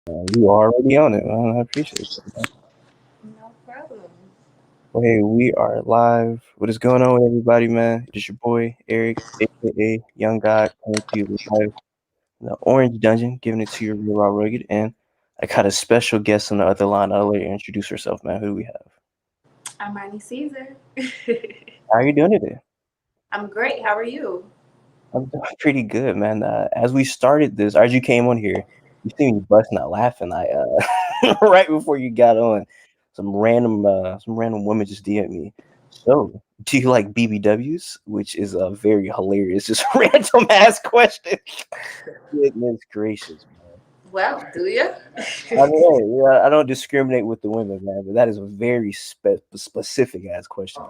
You already on it. Man. I appreciate it. No problem. Well, hey, we are live. What is going on with everybody, man? It is your boy Eric, aka Young God, coming to you live in the Orange Dungeon, giving it to you real raw rugged. And I got a special guest on the other line. I'll let you introduce herself, man. Who do we have? Armani Caesar. How are you doing today? I'm great. How are you? I'm doing pretty good, man. As we started this, as you came on here, you see me busting out laughing. Right before you got on, some random woman just DM'd me. So, do you like BBWs? Which is a very hilarious, just random ass question. Goodness gracious, man. Well, do you? I mean, yeah, I don't discriminate with the women, man, but that is a very specific ass question.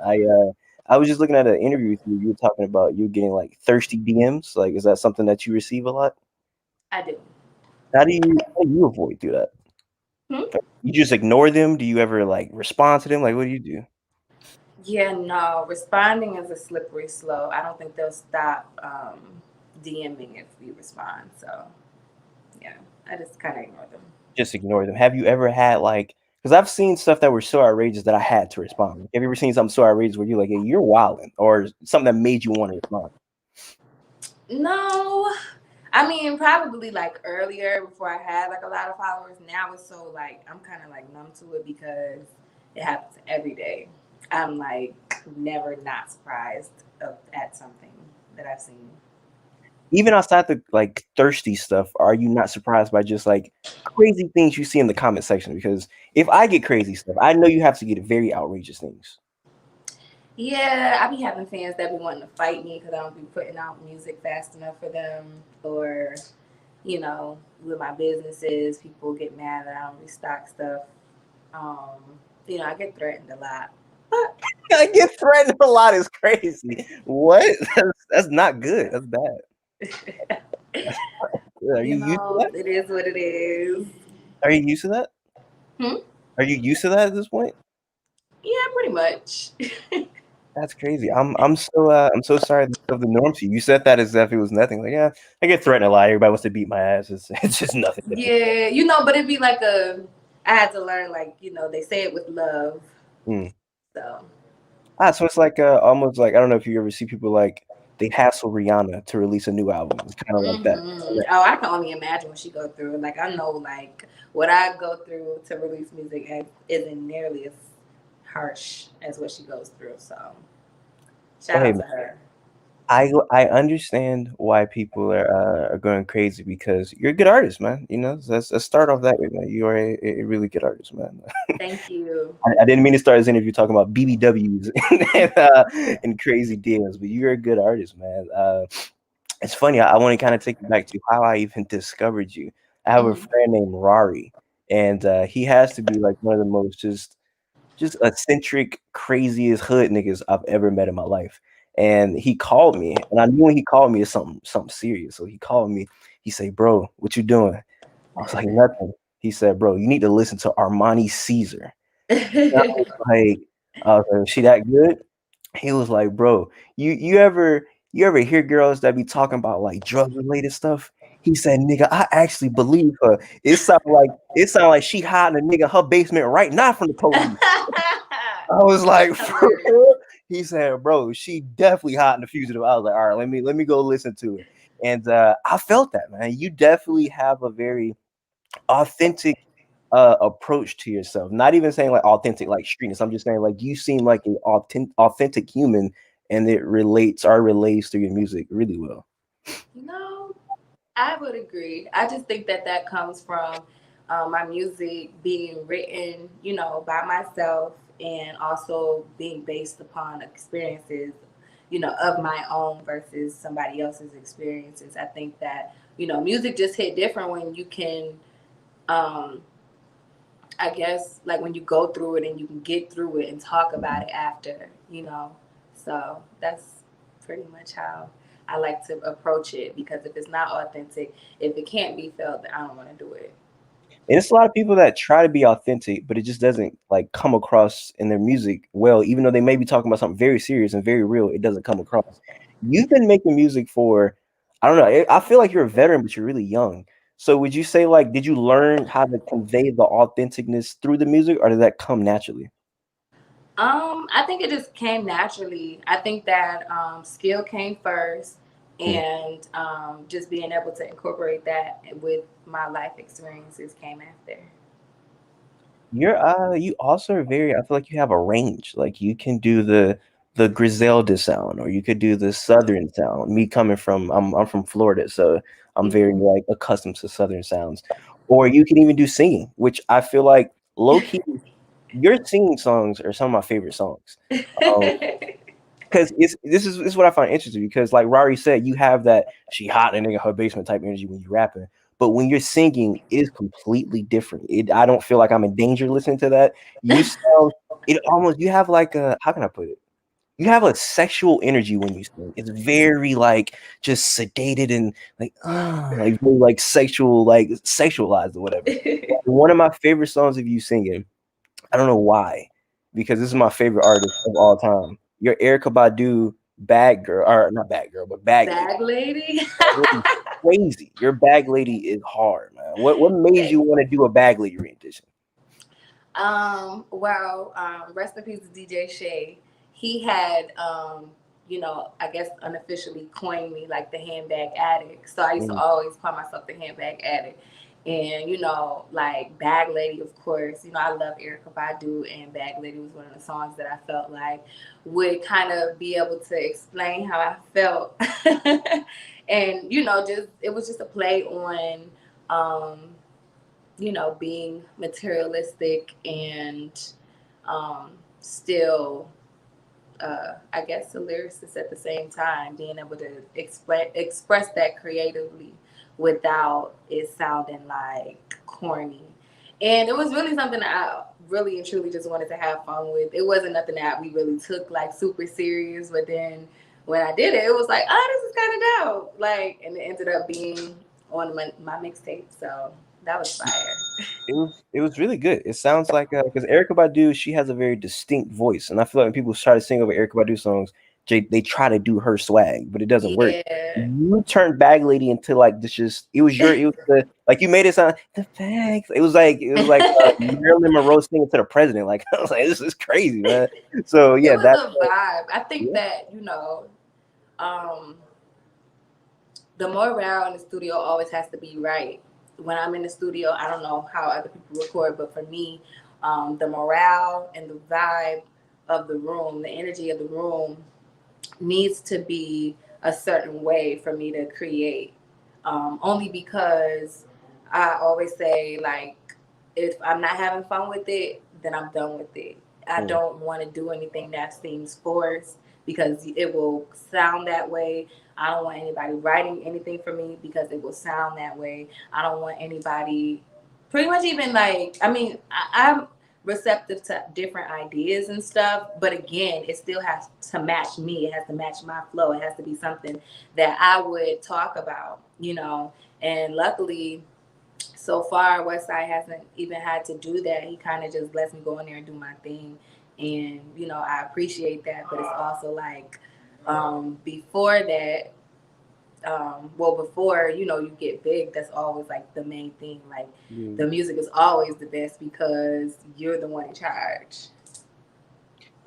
I was just looking at an interview with you. You were talking about you getting like thirsty DMs. Like, is that something that you receive a lot? I do. How do you avoid do that? Hmm? You just ignore them? Do you ever like respond to them? Like, what do you do? Yeah, no. Responding is a slippery slope. I don't think they'll stop DMing if you respond. So, yeah, I just kind of ignore them. Just ignore them. Have you ever had like? Because I've seen stuff that were so outrageous that I had to respond. Like, have you ever seen something so outrageous where you're like, "Hey, you're wilding," or something that made you want to respond? No. I mean, probably like earlier before I had like a lot of followers. Now it's so like I'm kind of like numb to it because it happens every day. I'm like never not surprised at something that I've seen. Even outside the like thirsty stuff, are you not surprised by just like crazy things you see in the comment section? Because if I get crazy stuff, I know you have to get very outrageous things. Yeah, I be having fans that be wanting to fight me because I don't be putting out music fast enough for them, or with my businesses, people get mad that I don't restock stuff. I get threatened a lot. I get threatened a lot is crazy. What? That's not good. That's bad. Are you used to that? It is what it is. Are you used to that? Hmm? Are you used to that at this point? Yeah, pretty much. That's crazy. I'm so sorry of the norm to you. You said that as if it was nothing. Like, yeah, I get threatened a lot. Everybody wants to beat my ass. It's just nothing to me. Yeah, but it'd be like I had to learn, like, they say it with love. Mm. So, So it's like almost like I don't know if you ever see people like they hassle Rihanna to release a new album. It's kind of like that. oh, I can only imagine what she go through. Like, I know, like, what I go through to release music isn't nearly as harsh as what she goes through. So, shout Well, hey, out man, to her. I understand why people are going crazy because you're a good artist, man. Let's start off that way, man. You are a really good artist, man. Thank you. I didn't mean to start this interview talking about BBWs and crazy deals, but you're a good artist, man. It's funny. I want to kind of take you back to how I even discovered you. I have a Hmm. friend named Rari, and he has to be like one of the most just eccentric, craziest hood niggas I've ever met in my life. And he called me, and I knew when he called me it's something serious. So he called me. He said, "Bro, what you doing?" I was like, "Nothing." He said, "Bro, you need to listen to Armani Caesar." I was like, "She that good?" He was like, "Bro, you ever hear girls that be talking about like drug related stuff?" He said, "Nigga, I actually believe her. It sound like she hiding a nigga in her basement right now from the police." I was like, "For Hilarious. real?" He said, "Bro, she definitely hiding the fugitive." I was like, "All right, let me go listen to it." And I felt that, man. You definitely have a very authentic approach to yourself. Not even saying like authentic like streetness. I'm just saying like you seem like an authentic human, and it relates through your music really well. You know, I would agree. I just think that comes from my music being written, by myself, and also being based upon experiences, of my own versus somebody else's experiences. I think that, music just hit different when you can, um, I guess, like when you go through it and you can get through it and talk about it after. So that's pretty much how I like to approach it, because if it's not authentic, if it can't be felt, then I don't want to do it. And it's a lot of people that try to be authentic, but it just doesn't like come across in their music well, even though they may be talking about something very serious and very real, it doesn't come across. You've been making music for, I don't know, I feel like you're a veteran, but you're really young. So would you say like did you learn how to convey the authenticness through the music or did that come naturally? I think it just came naturally. I think that skill came first, Mm. and just being able to incorporate that with my life experiences came after. You also are very I feel like you have a range. Like you can do the Griselda sound or you could do the Southern sound. Me coming from I'm from Florida, so I'm very Mhm. like accustomed to Southern sounds. Or you can even do singing, which I feel like low key your singing songs are some of my favorite songs. Um, because this is what I find interesting because like Rari said, you have that she hot and in her basement type energy when you're rapping. But when you're singing, it is completely different. I don't feel like I'm in danger listening to that. You sound it almost you have like a how can I put it? You have a sexual energy when you sing. It's very like just sedated and like very like sexual, like sexualized or whatever. One of my favorite songs of you singing I don't know why, because this is my favorite artist of all time. Your Erica Badu Bad Girl, or not Bad Girl, but Bag Lady. Bag lady. Bag Lady's crazy. Your Bag Lady is hard, man. What made you want to do a Bag Lady rendition? Well, rest in peace to DJ Shay. He had, I guess unofficially coined me like the handbag addict. So I used to Mm, always call myself the handbag addict. And, like Bag Lady, of course, I love Erica Badu, and Bag Lady was one of the songs that I felt like would kind of be able to explain how I felt. And, just it was just a play on, um, being materialistic and still, I guess, a lyricist at the same time, being able to express that creatively without it sounding like corny. And it was really something that I really and truly just wanted to have fun with. It wasn't nothing that we really took like super serious, but then when I did it, it was like, oh, this is kind of dope. Like, and it ended up being on my mixtape. So that was fire. it was really good. It sounds like because Erica Badu, she has a very distinct voice, and I feel like when people try to sing over Erica Badu songs, they try to do her swag, but it doesn't work. Yeah. You turned Bag Lady into like this. Just it was the like you made it sound the bag. It was like Marilyn Monroe singing to the president. Like I was like, this is crazy, man. So It yeah, was that a vibe. I think yeah. that, um, the morale in the studio always has to be right. When I'm in the studio, I don't know how other people record, but for me, the morale and the vibe of the room, the energy of the room needs to be a certain way for me to create. Only because I always say, like, if I'm not having fun with it, then I'm done with it. I Mm. don't want to do anything that seems forced because it will sound that way. I don't want anybody writing anything for me because it will sound that way. I don't want anybody, pretty much, even like, I mean, I'm receptive to different ideas and stuff, but again, it still has to match me. It has to match my flow. It has to be something that I would talk about. And luckily, so far, Westside hasn't even had to do that. He kind of just lets me go in there and do my thing, and I appreciate that. But it's also like, before that, well, before you get big, that's always like the main thing. Like, Mm. the music is always the best because you're the one in charge.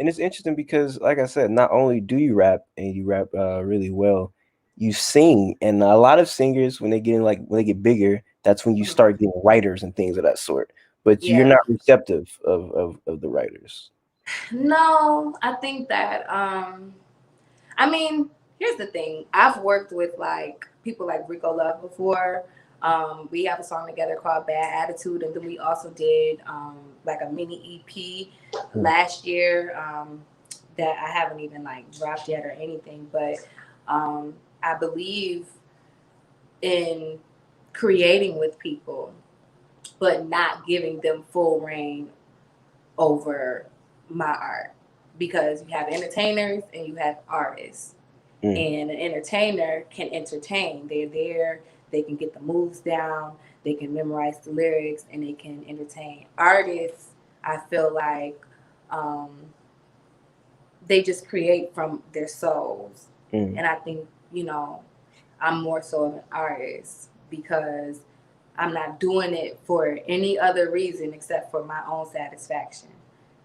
And it's interesting because, like I said, not only do you rap and you rap really well, you sing. And a lot of singers, when they get in, like when they get bigger, that's when you start getting writers and things of that sort. But you're Yeah. not receptive of the writers. No, I think that I mean, here's the thing. I've worked with like people like Rico Love before. We have a song together called Bad Attitude, and then we also did like a mini EP Mm, last year that I haven't even like dropped yet or anything. But I believe in creating with people, but not giving them full reign over my art, because you have entertainers and you have artists, mm. and an entertainer can entertain. They're there, they can get the moves down, they can memorize the lyrics, and they can entertain. Artists, I feel like, um, they just create from their souls. Mm. And I think, I'm more so of an artist because I'm not doing it for any other reason except for my own satisfaction.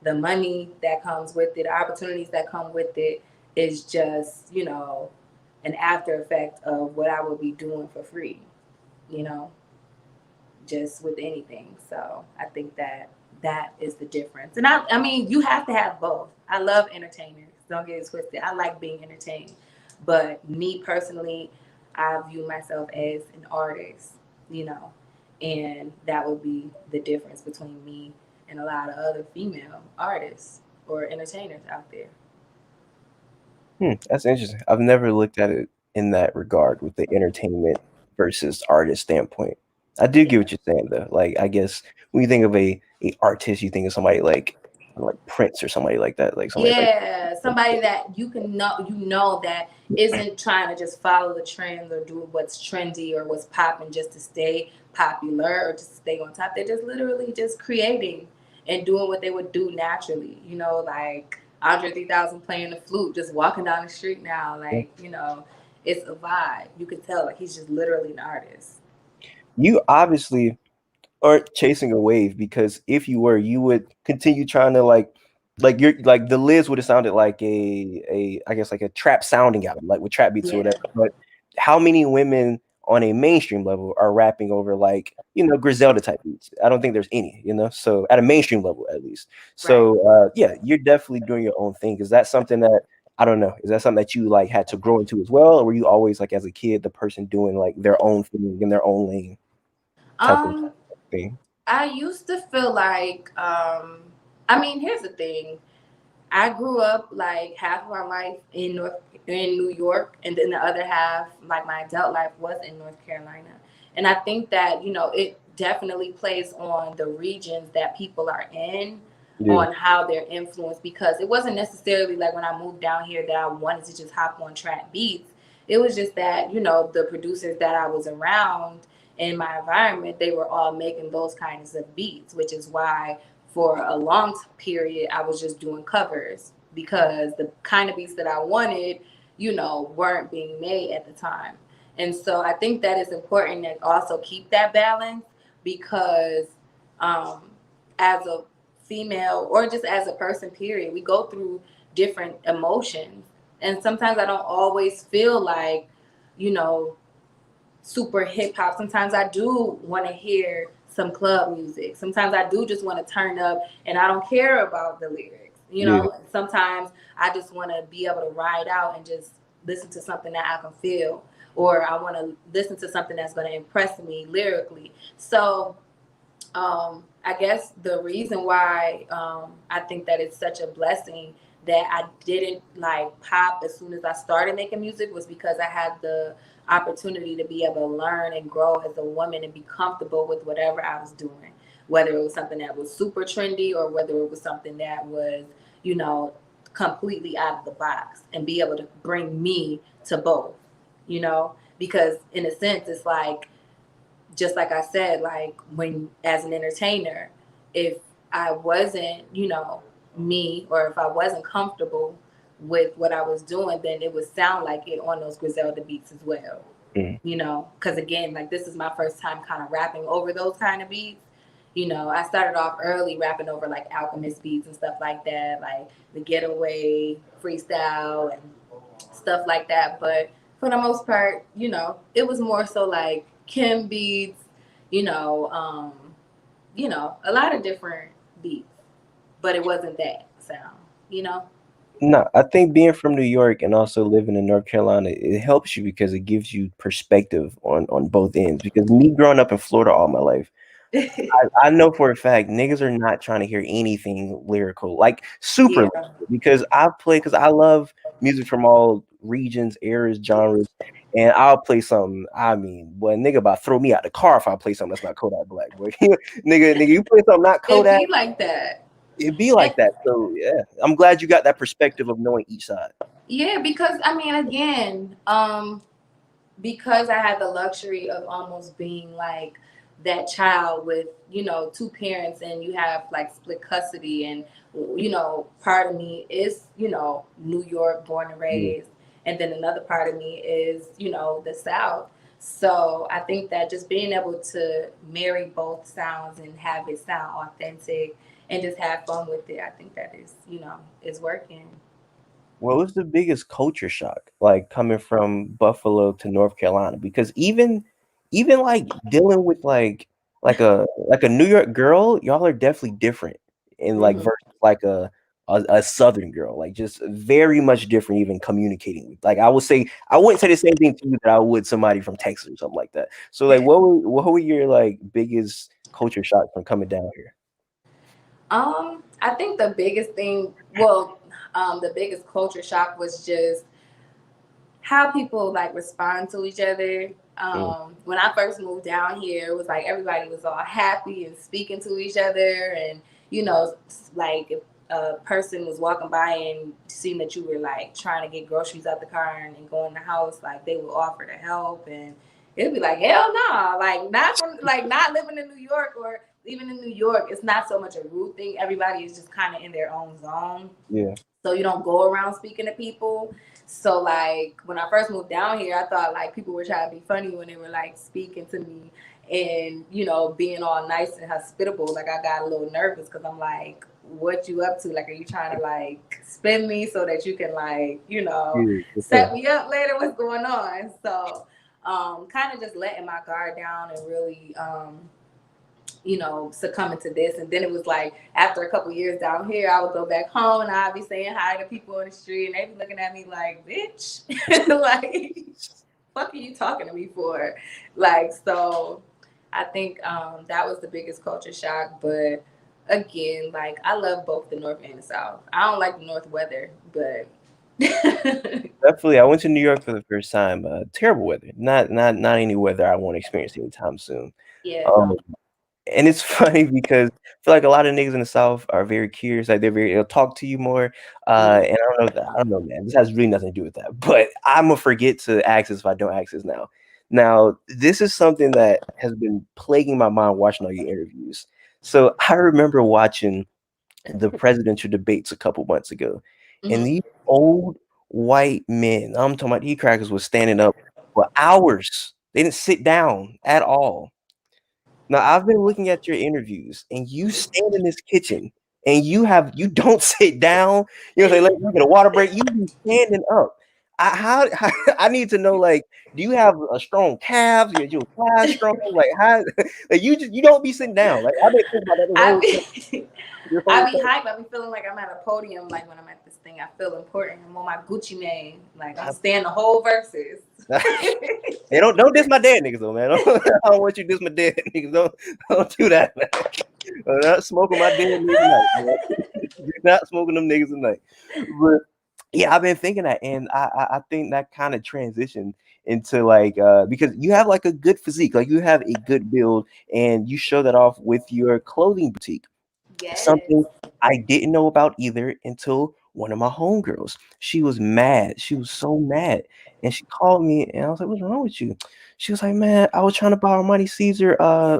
The money that comes with it, the opportunities that come with it is just, an after effect of what I would be doing for free, you know, just with anything. So I think that that is the difference. And I mean, you have to have both. I love entertainers. Don't get it twisted. I like being entertained. But me personally, I view myself as an artist, you know, and that would be the difference between me and a lot of other female artists or entertainers out there. That's interesting. I've never looked at it in that regard with the entertainment versus artist standpoint. I do get Yeah. what you're saying though. Like I guess when you think of a artist, you think of somebody like Prince or somebody like that, like somebody Yeah, like somebody that you know that isn't trying to just follow the trends or do what's trendy or what's popping just to stay popular or just to stay on top. They're just literally just creating and doing what they would do naturally. Like Andre 3000 playing the flute, just walking down the street now. Like, it's a vibe. You could tell like he's just literally an artist. you obviously aren't chasing a wave because if you were, you would continue trying to like you're like the Liz would have sounded like a I guess like a trap sounding album, like with trap beats or Yeah, whatever. But how many women on a mainstream level are rapping over like, Griselda type beats? I don't think there's any. So at a mainstream level at least. right. So yeah, you're definitely doing your own thing. Is that something that I don't know. Is that something that you like had to grow into as well? Or were you always like as a kid the person doing like their own thing in their own lane type of Um, thing? I used to feel like, I mean, here's the thing. I grew up like half of my life in New York, and then the other half, like my adult life, was in North Carolina. And I think that it definitely plays on the regions that people are in, Yeah. on how they're influenced. Because it wasn't necessarily like when I moved down here that I wanted to just hop on trap beats. It was just that the producers that I was around in my environment, they were all making those kinds of beats, which is why for a long period I was just doing covers because the kind of beats that I wanted, weren't being made at the time. And so I think that it's important to also keep that balance because um, as a female or just as a person, period, we go through different emotions. And sometimes I don't always feel like, you know, super hip hop. Sometimes I do want to hear some club music. Sometimes I do just want to turn up and I don't care about the lyrics. Yeah. Sometimes I just want to be able to ride out and just listen to something that I can feel, or I want to listen to something that's going to impress me lyrically. So I guess the reason why I think that it's such a blessing that I didn't like pop as soon as I started making music was because I had the opportunity to be able to learn and grow as a woman and be comfortable with whatever I was doing, whether it was something that was super trendy or whether it was something that was, you know, completely out of the box, and be able to bring me to both, because in a sense, it's like, just like I said, like when as an entertainer, if I wasn't, me, or if I wasn't comfortable with what I was doing, then it would sound like it on those Griselda beats as well. Mm. Because again, like this is my first time kind of rapping over those kind of beats. I started off early rapping over like Alchemist beats and stuff like that, like the Getaway freestyle and stuff like that. But for the most part, it was more so like Kim beats, you know, um, a lot of different beats, but it wasn't that sound, you know? No, I think being from New York and also living in North Carolina, it helps you because it gives you perspective on both ends. Because me growing up in Florida all my life, I know for a fact niggas are not trying to hear anything lyrical, like super Yeah, lyrical, because I love music from all regions, eras, genres, and I'll play something. I mean, boy, nigga about to throw me out the car if I play something that's not Kodak Black, boy. Nigga, you play something not it Kodak, be like that. it'd be And like that. So yeah, I'm glad you got that perspective of knowing each side. yeah, because I mean, again, because I had the luxury of almost being like that child with, two parents, and you have like split custody, and part of me is, New York born and Yeah. raised, and then another part of me is, the South. So I think that just being able to marry both sounds and have it sound authentic and just have fun with it, I think that is, is working. What was the biggest culture shock, like coming from Buffalo to North Carolina? Because even like dealing with like a New York girl, y'all are definitely different in like Hmm. versus like a Southern girl, like just very much different. Even communicating with, like I wouldn't say the same thing to you that I would somebody from Texas or something like that. So like, what were your like biggest culture shock from coming down here? I think the biggest thing, the biggest culture shock was just how people like respond to each other. Mm, When I first moved down here, it was like everybody was all happy and speaking to each other, and like if a person was walking by and seeing that you were like trying to get groceries out the car and go in the house, like they would offer to help, and it'd be like hell no, like not living in New York or even in New York, it's not so much a rude thing. Everybody is just kind of in their own zone, yeah, so you don't go around speaking to people. So like when I first moved down here, I thought like people were trying to be funny when they were like speaking to me and being all nice and hospitable. Like I got a little nervous because I'm like, what you up to? Like, are you trying to like spin me so that you can like yeah, for set sure. me up later? What's going on? So kind of just letting my guard down and really succumbing to this. And then it was like after a couple years down here, I would go back home and I'd be saying hi to people on the street and they'd be looking at me like, bitch, like, fuck are you talking to me for? Like, so I think that was the biggest culture shock. But again, like, I love both the North and the South. I don't like the North weather, but Definitely, I went to New York for the first time. Terrible weather. Not any weather I want to experience anytime soon. yeah, Um, no. and it's funny because I feel like a lot of niggas in the South are very curious. Like they'll talk to you more. And I don't know, man. This has really nothing to do with that. But I'm gonna forget to ask this if I don't ask this now. Now, this is something that has been plaguing my mind watching all your interviews. So I remember watching the presidential debates a couple months ago, and Mm-hmm. these old white men, I'm talking about, these crackers was standing up for hours. They didn't sit down at all. Now I've been looking at your interviews, and you stand in this kitchen, and you don't sit down. You know, say, "Let me get a water break." You be standing up. How I need to know, like, do you have a strong calves? Your calves strong? Like how? Like you don't be sitting down. Like I've been thinking about that I be, this I whole be hype. I be feeling like I'm at a podium. Like when I'm at this thing, I feel important. I'm on my Gucci name. Like I'm time. staying the whole verses. Hey, don't diss my dead niggas though, man. I don't want you to diss my dead niggas. Don't do that, man. I'm not smoking my dead niggas tonight, man. You're not smoking them niggas tonight. But yeah, I've been thinking that, and I think that kind of transitioned into like because you have like a good physique, like you have a good build, and you show that off with your clothing boutique. Yes. Something I didn't know about either until one of my homegirls. She was mad. She was so mad. And she called me and I was like, "What's wrong with you?" She was like, "Man, I was trying to buy Armani Caesar."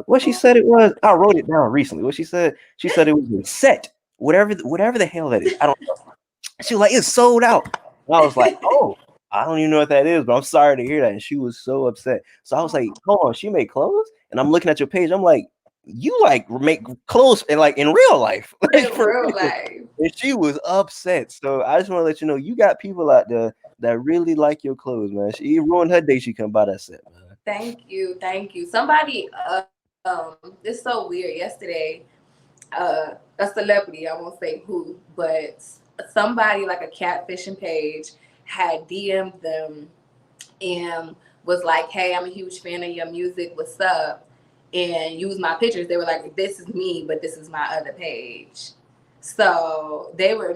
What she said it was, I wrote it down recently. What she said it was a set. Whatever the hell that is. I don't know. She was like, "It's sold out." And I was like, "Oh, I don't even know what that is, but I'm sorry to hear that." And she was so upset. So I was like, "Hold on, she made clothes?" And I'm looking at your page. I'm like, "You like make clothes in like in real life, like In for real real." life. And she was upset. So I just want to let you know you got people out there that really like your clothes, man. She ruined her day. She couldn't buy that set, man. Thank you. Thank you. Somebody, it's so weird. Yesterday, a celebrity, I won't say who, but somebody like a catfishing page had DM'd them and was like, "Hey, I'm a huge fan of your music. What's up?" And used my pictures. They were like, "This is me, but this is my other page." So they were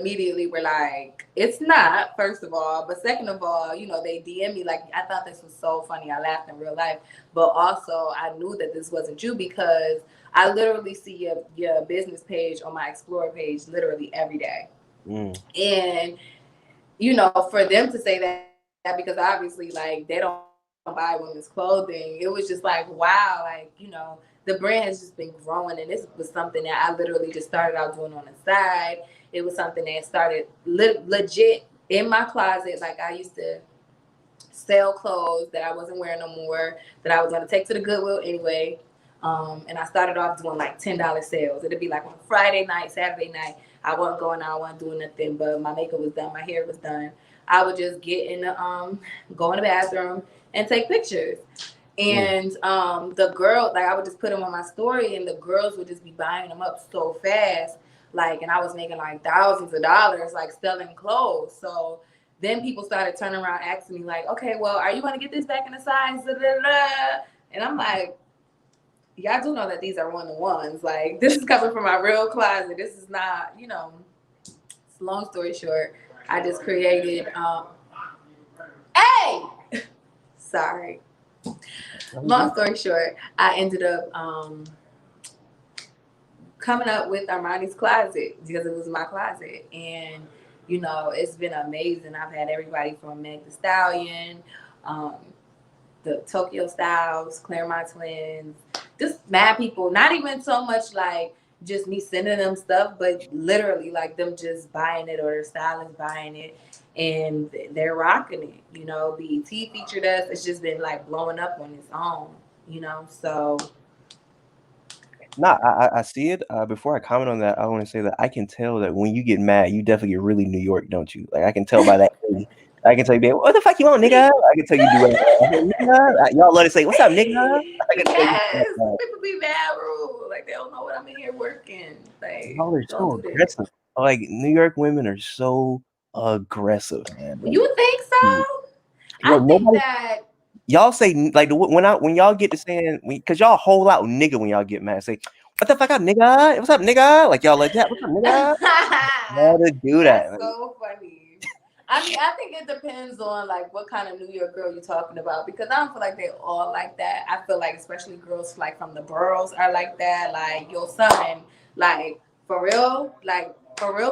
like, "It's not." First of all, but second of all, they DM me like, "I thought this was so funny. I laughed in real life, but also I knew that this wasn't you because I literally see your business page on my Explorer page literally every day." Mm, And for them to say that because obviously like they don't buy women's clothing, it was just like, wow, like the brand has just been growing, and this was something that I literally just started out doing on the side. It was something that started legit in my closet. Like I used to sell clothes that I wasn't wearing no more, that I was gonna take to the Goodwill anyway. And I started off doing like $10 sales. It'd be like on Friday night, Saturday night. I wasn't going out, I wasn't doing nothing, but my makeup was done, my hair was done. I would just get in the go in the bathroom and take pictures. And the girl, like I would just put them on my story, and the girls would just be buying them up so fast, like, and I was making like thousands of dollars, like selling clothes. So then people started turning around asking me like, okay, well, are you going to get this back in the size? Da, da, da. And I'm like, y'all do know that these are one-to-ones. Like, this is coming from my real closet. This is not, you know. Long story short, I just created. Hey, sorry. Long story short, I ended up coming up with Armani's closet because it was my closet, and you know, it's been amazing. I've had everybody from Meg the Stallion, um, the Tokyo Styles, Claremont Twins, just mad people. Not even so much like just me sending them stuff, but literally like them just buying it or their stylist buying it, and they're rocking it. You know, BET featured us. It's just been like blowing up on its own. You know, so No, I see it. Before I comment on that, I want to say that I can tell that when you get mad, you definitely get really New York, don't you? Like I can tell by that. I can tell you, babe, what the fuck you want, nigga? I can tell you do it. Nigga. Y'all love to say, "What's up, nigga?" I can tell you. yes, people be mad rude. Like they don't know what I'm in here working. Like Y'all are don't so do this. aggressive. Like New York women are so aggressive, man. Like, You think so? I like think nobody. that Y'all say like when y'all get to saying because y'all hold out nigga when y'all get mad. Say, what the fuck up, nigga? What's up, nigga? Like y'all like that. What's up, nigga? Gotta do that. that's so funny. I mean, I think it depends on like what kind of New York girl you're talking about because I don't feel like they all like that. I feel like especially girls like from the boroughs are like that. Like your son, like for real,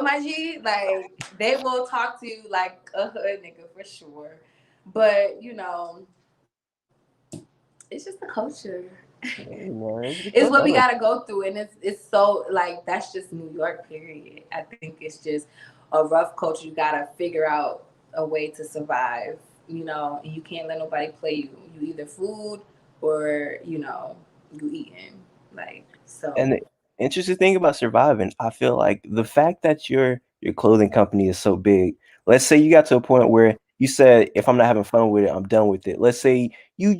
my G, like they will talk to you like a hood nigga for sure. But you know, it's just the culture. Man, It's what we gotta go through, and it's so like that's just New York. Period. I think it's just a rough culture. You gotta figure out a way to survive. You know, and you can't let nobody play you. You either food or you know you eating. Like and so. the interesting thing about surviving, I feel like the fact that your clothing company is so big. Let's say you got to a point where you said, if I'm not having fun with it, I'm done with it. Let's say you're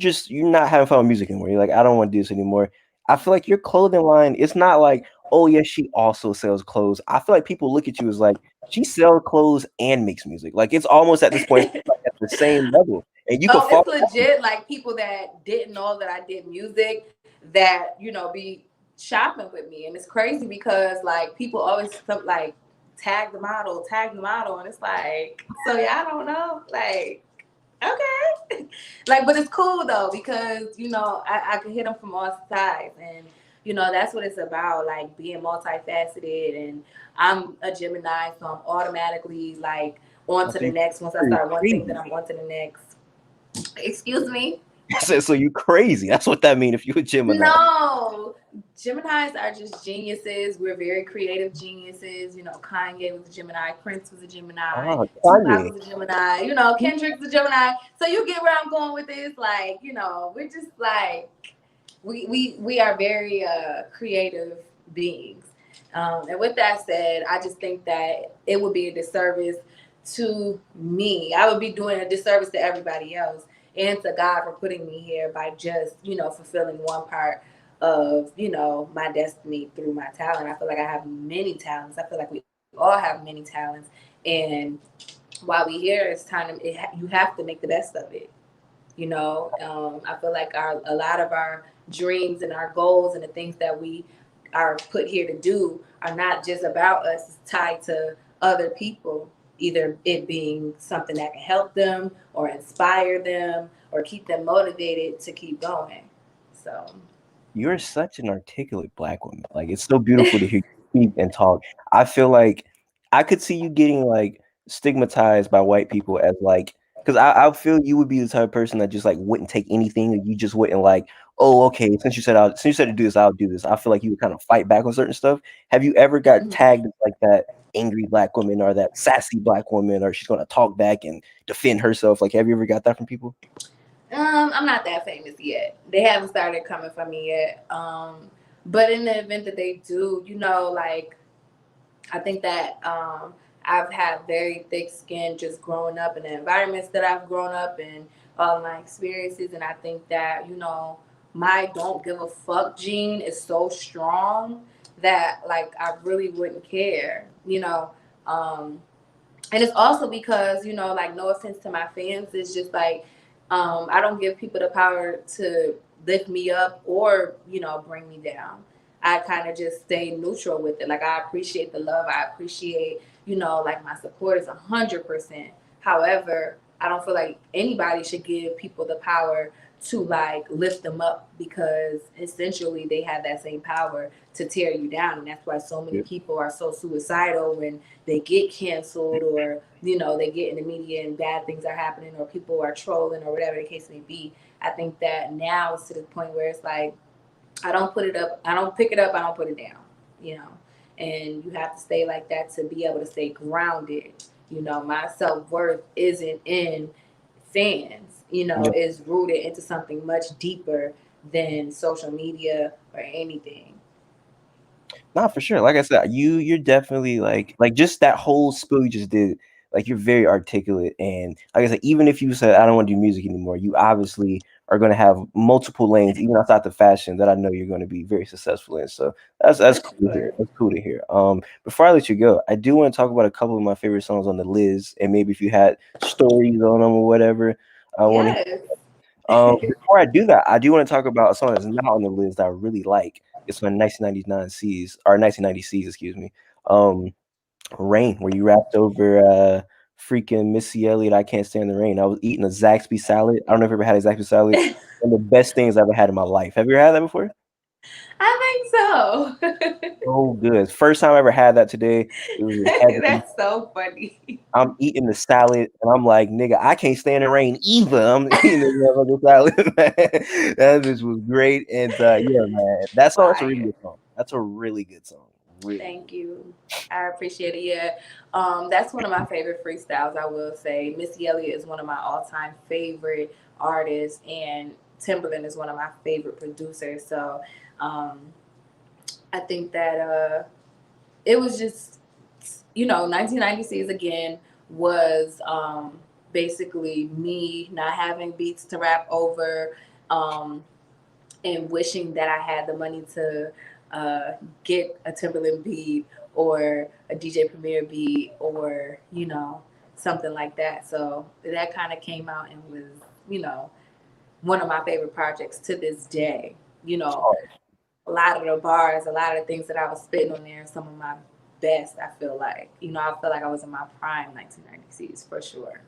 not having fun with music anymore. You're like, I don't want to do this anymore. I feel like your clothing line, it's not like, oh yes, she also sells clothes. I feel like people look at you as like she sells clothes and makes music. Like it's almost at this point like at the same level. And you could Oh, fall. it's legit. Like people that didn't know that I did music that you know be shopping with me, and it's crazy because like people always like tag the model, and it's like so y'all don't know like okay, like but it's cool though because you know I can hit them from all sides, and you know that's what it's about, like being multifaceted, and I'm a Gemini, so I'm automatically like on Oh, to so the next. Once I you're start one thing, then crazy. I'm on to the next. Excuse me? So you crazy. That's what that means if you a Gemini. No. Geminis are just geniuses. We're very creative geniuses. You know, Kanye was a Gemini, Prince was a Gemini, Oh, Tupac Kanye. was a Gemini, you know, Kendrick's a Gemini. So you get where I'm going with this. Like, you know, we're just like we are very creative beings. And with that said, I just think that it would be a disservice to me. I would be doing a disservice to everybody else and to God for putting me here by just, you know, fulfilling one part of, you know, my destiny through my talent. I feel like I have many talents. I feel like we all have many talents. And while we here, it's time to, you have to make the best of it. You know, I feel like a lot of our dreams and our goals and the things that we are put here to do are not just about us. It's tied to other people, either it being something that can help them or inspire them or keep them motivated to keep going. So You're such an articulate black woman. Like it's so beautiful to hear you speak and talk. I feel like I could see you getting like stigmatized by white people as like because I feel you would be the type of person that just like wouldn't take anything and you just wouldn't like, oh, okay, since you said to do this, I'll do this. I feel like you would kind of fight back on certain stuff. Have you ever got mhm. tagged like that angry black woman or that sassy black woman, or she's gonna talk back and defend herself. Like, have you ever got that from people? I'm not that famous yet. They haven't started coming for me yet. But in the event that they do, like I think that I've had very thick skin just growing up in the environments that I've grown up in, all my experiences, and I think that my don't give a fuck gene is so strong that like I really wouldn't care, Um, and it's also because like no offense to my fans, it's just like I don't give people the power to lift me up or bring me down. I kind of just stay neutral with it. Like I appreciate the love, I appreciate like my support is 100%. However, I don't feel like anybody should give people the power to like lift them up, because essentially they have that same power to tear you down, and that's why so many Yeah. people are so suicidal when they get canceled, or they get in the media and bad things are happening, or people are trolling, or whatever the case may be. I think that now it's to the point where it's like I don't put it up, I don't pick it up, I don't put it down, you know. And you have to stay like that to be able to stay grounded. My self worth isn't in fans, Yeah. is rooted into something much deeper than social media or anything. Not for sure. Like I said, you're definitely like just that whole spiel you just did. Like you're very articulate, and like I said, even if you said I don't want to do music anymore, you obviously are going to have multiple lanes, even outside the fashion, that I know you're going to be very successful in. So that's For cool to hear. sure. That's cool to hear. Before I let you go, I do want to talk about a couple of my favorite songs on the Liz, and maybe if you had stories on them or whatever, I want to. Yes. Before I do that, I do want to talk about a song that's not on the list that I really like. It's from 1999 C's or 1990 C's, excuse me. Um, Rain, where you rapped over freaking Missy Elliott. I can't stand the rain. I was eating a Zaxby salad. I don't know if you ever had a Zaxby salad. One of the best things I've ever had in my life. Have you ever had that before? I think so. So good. First time I ever had that today. It was heaven. That's so funny. I'm eating the salad, and I'm like, nigga, I can't stand the rain either. I'm eating this motherfucking salad, man. That bitch was great, and yeah, man, that's all. That's a really Fire. good song. That's a really good song. Really Thank you. I appreciate it. Yeah. That's one of my favorite freestyles, I will say. Missy Elliott is one of my all time favorite artists, and Timberland is one of my favorite producers. So um, I think that it was just, 1990s again was basically me not having beats to rap over. Um, and wishing that I had the money to get a Timberland beat or a DJ Premier beat, or something like that. So that kind of came out and was you know one of my favorite projects to this day. You know, hard. a lot of the bars, a lot of the things that I was spitting on there, some of my best. I feel like I feel like I was in my prime 1990s for sure.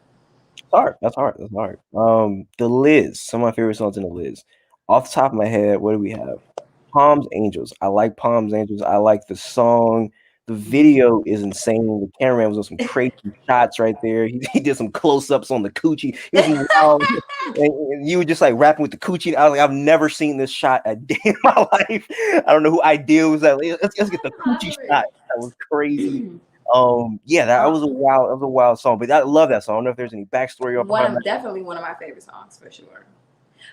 It's hard. That's hard. That's hard. The Liz. Some of my favorite songs in the Liz. Off the top of my head, what do we have? Palms Angels. I like Palms Angels. I like the song. The video is insane. The cameraman was on some crazy shots right there. He did some close-ups on the coochie. It was wild. And you were just like rapping with the coochie. I was like, I've never seen this shot a day in my life. I don't know who idea was that. Let's get the coochie shot. That was crazy. Yeah, that um, was a wild song. But I love that song. I don't know if there's any backstory behind that. definitely one of my favorite songs for sure.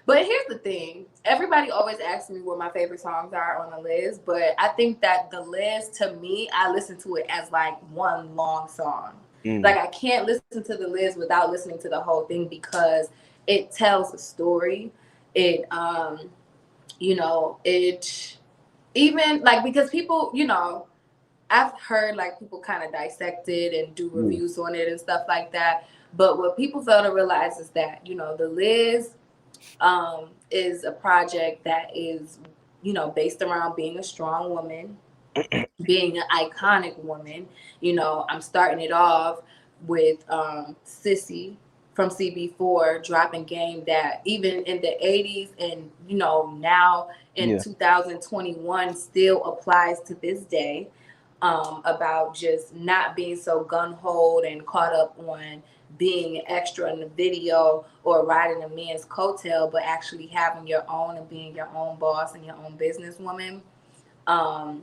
But here's the thing. Everybody always asks me what my favorite songs are on the list, but I think that the list, to me, I listen to it as like one long song. Mm, Like I can't listen to the list without listening to the whole thing, because it tells a story. It it even like, because people, I've heard like people kind of dissect it and do mm, reviews on it and stuff like that. But what people fail to realize is that, the Liz is a project that is, based around being a strong woman, being an iconic woman. I'm starting it off with Sissy from CB4 dropping game that even in the 80s and, now in yeah. 2021 still applies to this day, about just not being so gun ho and caught up on being an extra in the video or riding a man's coattail, but actually having your own and being your own boss and your own businesswoman. Um,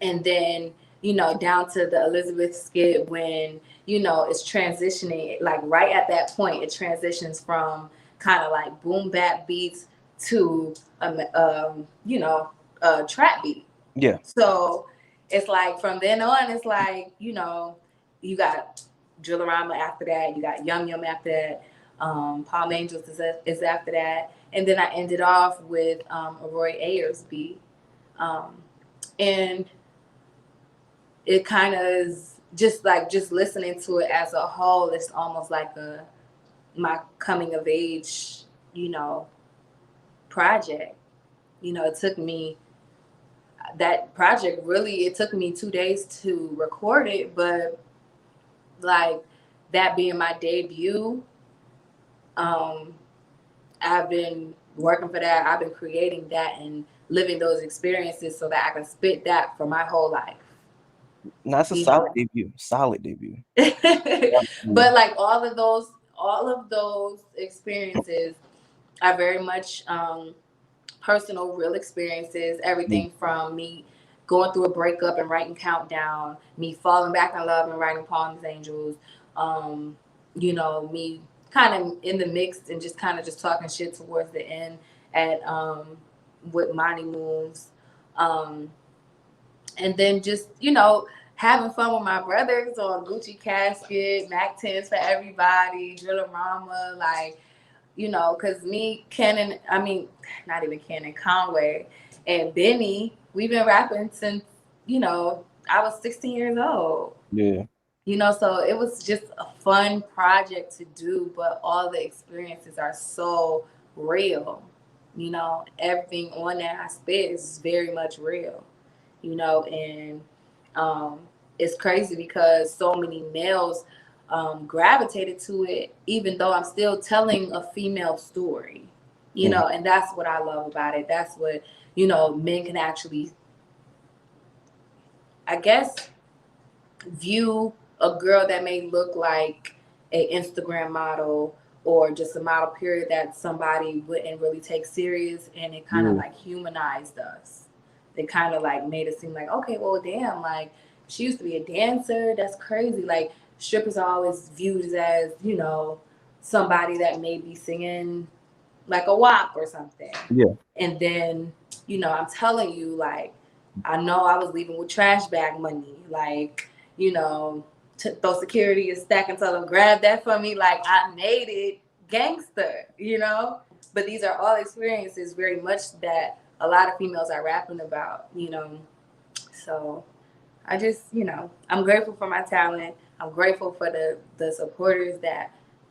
and then down to the Elizabeth skit when, it's transitioning, like right at that point, it transitions from kind of like boom bap beats to, trap beat. Yeah. So it's like from then on, it's like, you got Drillorama after that, you got Yum Yum after that, Palm Angels is after that. And then I ended off with a Roy Ayers beat. And it kind of is just listening to it as a whole, it's almost like my coming of age, project. It took me that project really it took me 2 days to record it, but like that being my debut, um I've been working for that. I've been creating that and living those experiences so that I can spit that for my whole life. That's a You solid know. debut. Solid debut. But like all of those experiences are very much personal, real experiences. Yeah. Everything from me going through a breakup and writing Countdown, me falling back in love and writing Palms Angels, me kind of in the mix and just kind of just talking shit towards the end at with Monty Moves. Um, and then just having fun with my brothers on Gucci Casket, Mac 10s for everybody, Drillorama, like because me, Ken, I mean, not even Ken, Conway, and Benny, we've been rapping since, I was 16 years old. Yeah. So it was just a fun project to do, but all the experiences are so real. Everything on that I spit is very much real, and um, it's crazy because so many males gravitated to it, even though I'm still telling a female story, Mhm. and that's what I love about it. That's what, men can actually, I guess, view a girl that may look like a Instagram model or just a model period that somebody wouldn't really take serious, and it kind of Yeah. like humanized us. They kind of like made it seem like, okay, well, damn, like she used to be a dancer. That's crazy. Like strippers are always viewed as, somebody that may be singing like a WAP or something. Yeah. And then, I'm telling you, like, I know I was leaving with trash bag money. Like, throw security and stack and tell them, grab that for me. Like, I made it gangster. But these are all experiences very much that a lot of females are rapping about. So I just, I'm grateful for my talent. I'm grateful for the supporters that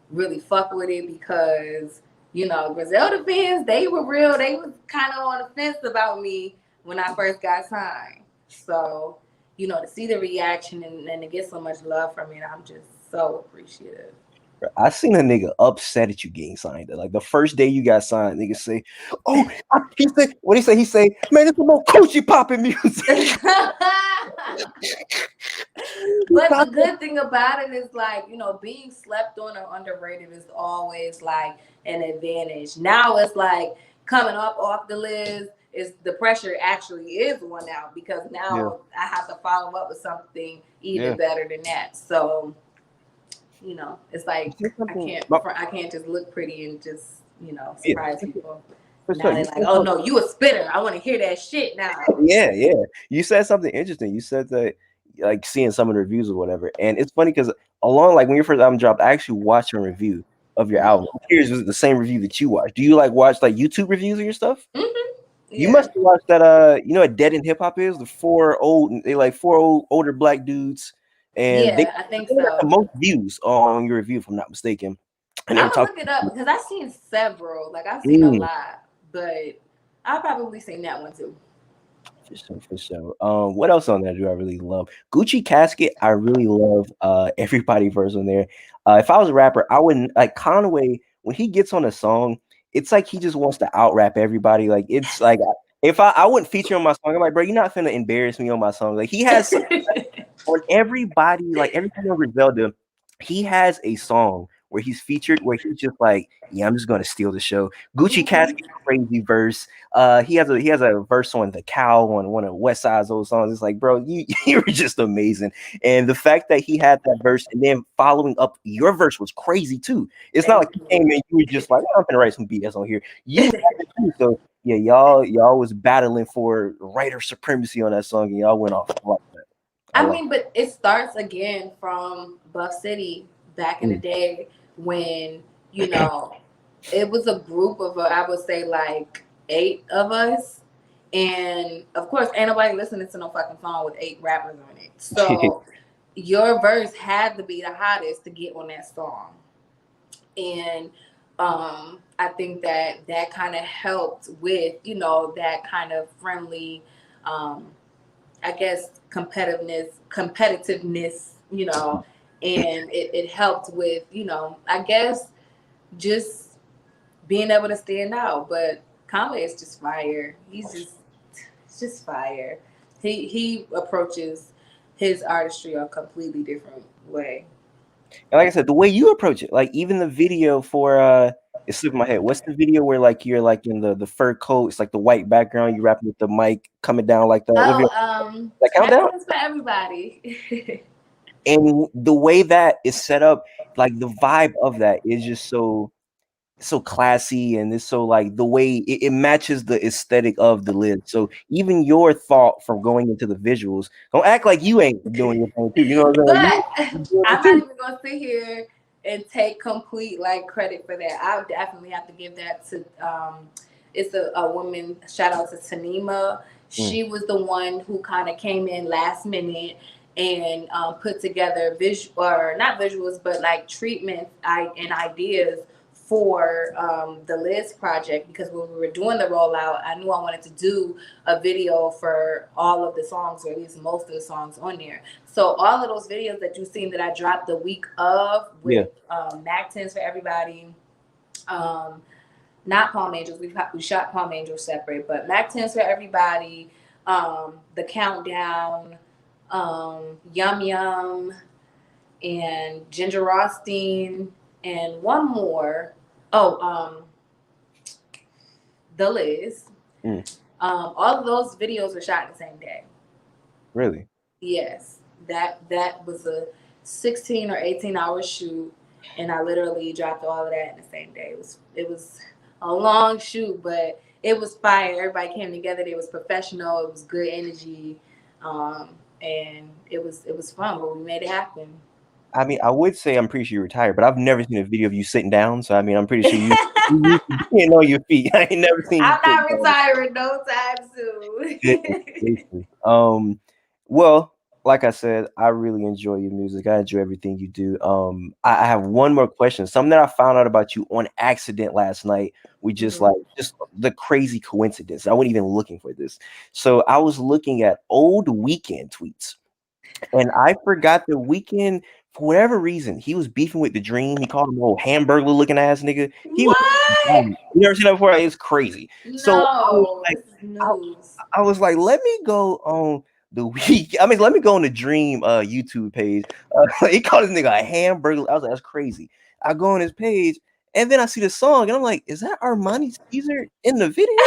really fuck with it because, Griselda fans, they were real. They was kind of on the fence about me when I first got signed. So, to see the reaction and to get so much love from it, I'm just so appreciative. I seen a nigga upset at you getting signed. Like the first day you got signed, nigga say, "Oh," he said, "What he say?" He say, "Man, this is more coochie popping music." But the good thing about it is like, being slept on or underrated is always like an advantage. Now it's like coming up off the list is the pressure actually is one now because Yeah. now I have to follow up with something Yeah. even better than that. So, it's You like said I something. can't No, I can't just look pretty and just, yeah, surprise people. for Now sure. they're You like, said oh something. no, you a spitter. I want to hear that shit now. Yeah, yeah. You said something interesting. You said that like seeing some of the reviews or whatever, and it's funny because along like when your first album dropped, I actually watched a review of your album. I'm curious, was it the same review that you watched? Do you like watch like YouTube reviews of your stuff? Mm-hmm. You Yeah. must have watched that. You know what Dead in Hip Hop is? The four older black dudes, and Yeah, I they think got the so. most views on your review, if I'm not mistaken. And they were I'm gonna talking. look it up because I've seen several. Like I've seen a Mm. lot, but I've probably seen that one too. For sure, for sure. What else on there do I really love? Gucci Casket, I really love everybody verse on there. If I was a rapper, I wouldn't like Conway when he gets on a song, it's like he just wants to out rap everybody. Like it's like if I wouldn't feature on my song, I'm like, bro, you're not finna embarrass me on my song. Like he has on everybody, like everybody on Griselda, he has a song where he's featured, where he's just like, yeah, I'm just gonna steal the show. Gucci Casket's crazy verse. He has a verse on The Cow on one of West Side's old songs. It's like, bro, you were just amazing. And the fact that he had that verse and then following up your verse was crazy too. It's not like Thank you came in, you were just like, I'm gonna write some BS on here. You had it too. So yeah, y'all was battling for writer supremacy on that song, and y'all went off. I like that. I I like mean, but it starts again from Buff City back in the it. day when, you know, it was a group of, I would say, like 8 of us. And of course, ain't nobody listening to no fucking song with 8 rappers on it. So your verse had to be the hottest to get on that song. And I think that kind of helped with, that kind of friendly, um, I guess competitiveness, and it helped with, I guess just being able to stand out. But Conway is just fire. It's just fire. He approaches his artistry a completely different way. And like I said, the way you approach it, like even the video for it's slipping my head. What's the video where like you're like in the fur coat, it's like the white background, you rapping with the mic coming down like that. What video? That countdown? Maximums for everybody. And the way that is set up, like the vibe of that is just so classy, and it's so like the way it matches the aesthetic of the lid. So even your thought from going into the visuals, don't act like you ain't doing your thing too. You know what I'm saying? But You doing it I'm not too. even gonna sit here and take complete like credit for that. I would definitely have to give that to it's a woman, shout out to Tanima. Mm. She was the one who kind of came in last minute and put together visual, or not visuals, but like treatments and ideas for the Liz project, because when we were doing the rollout, I knew I wanted to do a video for all of the songs, or at least most of the songs on there. So all of those videos that you've seen that I dropped the week of Yeah. with Mac 10s for everybody, not Palm Angels, we shot Palm Angels separate, but Mac 10s for everybody, the countdown, Yum Yum, and Ginger Rothstein, and one more. Oh, the Liz. Mm. All of those videos were shot the same day. Really? Yes, that was a 16 or 18 hour shoot, and I literally dropped all of that in the same day. It was a long shoot, but it was fire. Everybody came together. It was professional. It was good energy, and it was fun. But we made it happen. I mean, I would say I'm pretty sure you're retired, but I've never seen a video of you sitting down. So I mean, I'm pretty sure you used to being on your feet. I ain't never seen you I'm sitting not down. retiring no time Goodness soon. gracious. Well, like I said, I really enjoy your music. I enjoy everything you do. I have one more question. Something that I found out about you on accident last night. We just Mhm. like just the crazy coincidence. I wasn't even looking for this. So I was looking at old Weekend tweets. And I forgot the Weekend for whatever reason, he was beefing with the Dream. He called him a old hamburger looking ass nigga. He was What? you never seen that before? It's crazy. So No, like, this is I, news. I was like, let me go on the week. I mean, let me go on the Dream YouTube page. He called this nigga a hamburger. I was like, that's crazy. I go on his page, and then I see the song, and I'm like, is that Armani Caesar in the video?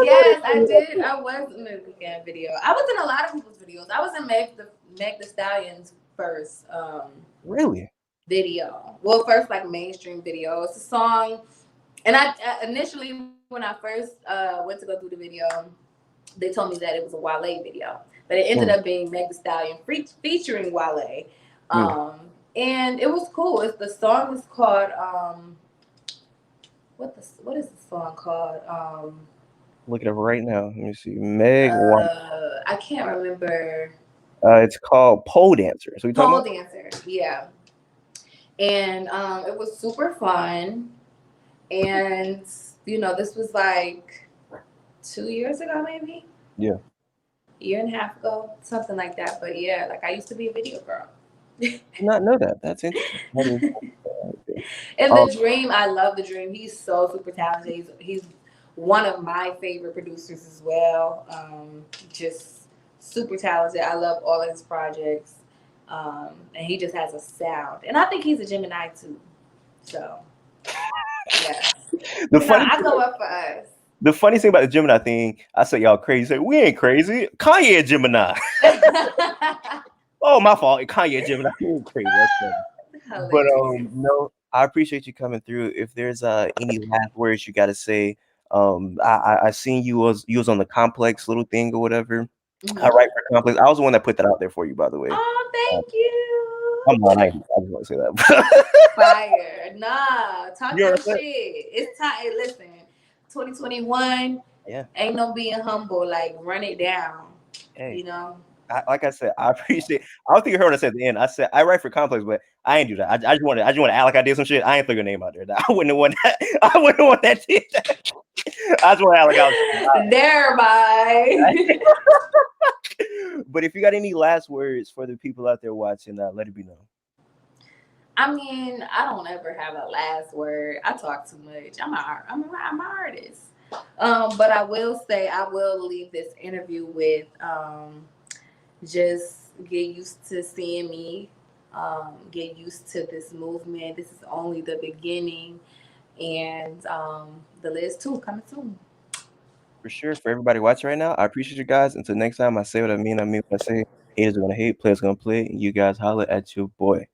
Yes, I did. I was in the Weekend video. I was in a lot of people's videos. I was in Meg the Stallion's first Really? video. Well, first like mainstream video. It's a song, and I initially when I first went to go do the video, they told me that it was a Wale video, but it ended Mm, up being Meg the Stallion featuring Wale, mm. and it was cool. The song is called what is the song called? Look it up right now. Let me see. Meg White. I can't remember. It's called Pole Dancer. So we talking Pole about? dancer, yeah. And it was super fun. And this was like 2 years ago, maybe Yeah. a year and a half ago, something like that. But yeah, like I used to be a video girl. Did not know that. That's interesting. That is interesting. And Um, the Dream, I love the Dream. He's so super talented. He's one of my favorite producers as well. Just super talented. I love all of his projects. And he just has a sound. And I think he's a Gemini too. So yeah, The you know, funny I go up for us. the funny thing about the Gemini thing, I said y'all crazy. Say we ain't crazy. Kanye a Gemini. Oh, my fault. Kanye a Gemini. We ain't crazy. That's funny. But Hilarious. no, I appreciate you coming through. If there's any last words you got to say, I seen you was on the Complex little thing or whatever. I Hmm. write for Complex. I was the one that put that out there for you, by the way. Oh, Uh, thank you. I'm not. I just want to say that. Fire. Nah, talk You know your what I'm shit. saying? It's time. Hey, listen, 2021 Yeah. ain't no being humble. Like, run it down. Hey, You know? like I said, I appreciate. I don't think you heard what I said at the end. I said I write for Complex, but I ain't do that. I just want to act like I did some shit. I ain't throw your name out there. I wouldn't have won that. I wouldn't have won that shit. I just want to act like I was. Thereby. But if you got any last words for the people out there watching, let it be known. I mean, I don't ever have a last word. I talk too much. I'm an artist. But I will say I will leave this interview with just get used to seeing me. Get used to this movement. This is only the beginning, and the list too coming soon. For sure, for everybody watching right now, I appreciate you guys. Until next time, I say what I mean. I mean what I say. Haters are gonna hate, players gonna play, and you guys holler at your boy.